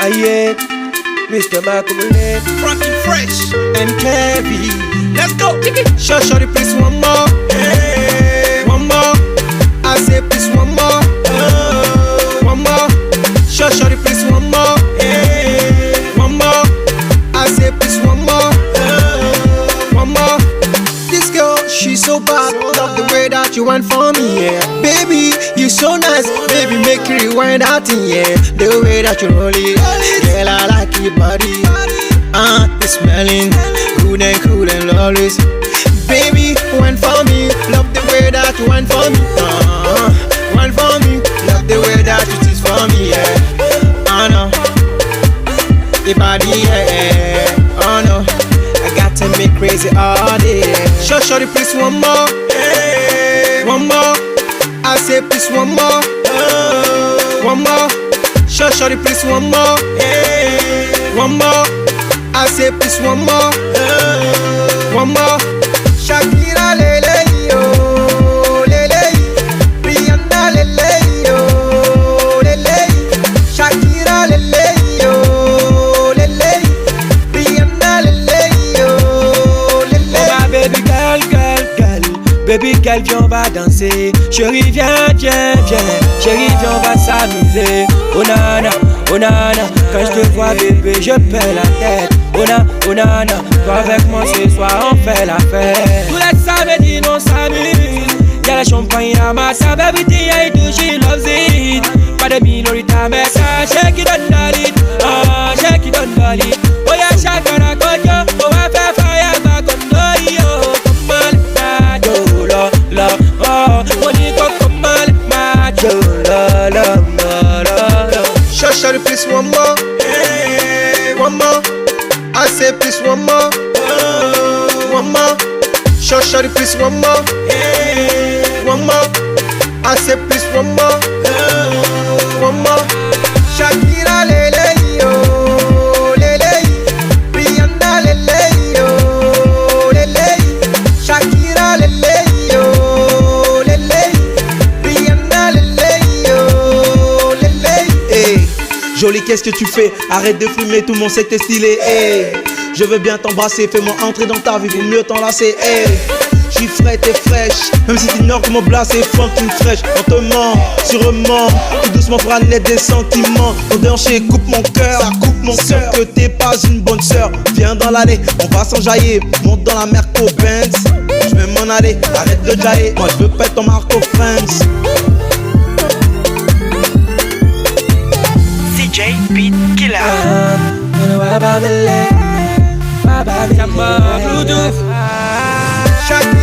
Aye, Mr. Makumule, Frankie Fresh and Kevy. Let's go. Shorty, please one more. Hey, one more. I say please one more. One more. Shorty, please one more. Hey, one more. I say please one more. One more. This girl, she's so bad. Love the way that you went for me, yeah. Baby, you so nice. Baby, make you rewind that thing, yeah. The way that you roll it, girl, I like your body. It's smelling good and cool and always. Baby, went for me. Love the way that you went for me. Went for me. Love the way that you tease for me, yeah. Oh no, the body, yeah. Oh no, I got to make crazy all day. Shorty, please one more. Hey, one more. I say please one more. One more. Shorty, please one more. Hey, one more. I say please one more. One more. Shakira lele yo, lele. Rihanna lele yo, lele. Shakira lele yo, lele. Rihanna lele yo, lele. Oh ma baby girl, girl, girl. Baby girl, viens on va danser. Chérie viens, viens, viens. Chérie viens on va s'amuser. Oh nana, oh nana. Quand je te vois bébé je perds la tête. Oh nana, toi avec moi ce soir on fait la fête. Tous les samedis on s'amuse. Y'a la champagne à ma sable, everything I do she loves it. Pas de minorita mais ça, shake it on the shake it on the oh yeah, shakara koyo, on va faire fire back on the yo. Come on, yo, la, oh, on y go, come on, yo, la. Shorty, please one more, hey, one more. I say please one more, one more. Shorty, please one more, hey, one more. I say please one more, one more. Shakira lele yo, lele. Rihanna lele yo, lele. Shakira lele yo, lele. Rihanna lele yo, lele. Hey. Jolie, qu'est-ce que tu fais? Arrête de fumer, tout le monde sait que t'es stylé. Hey. Je veux bien t'embrasser, fais-moi entrer dans ta vie, vaut mieux t'enlacer. Hey. J'suis frais, t'es fraîche. Même si t'ignores comment blaser, funky fraîche. On te ment, sûrement. Tout doucement fera naître des sentiments. Ton déhanché coupe mon cœur, ça coupe mon cœur. Que t'es pas une bonne sœur. Viens dans l'allée, on va s'enjailler. Monte dans la Merco Benz. J'vais m'en aller, arrête de jailler. Moi j'veux pas être ton Marco Friends. DJ Beat Killer. Shakira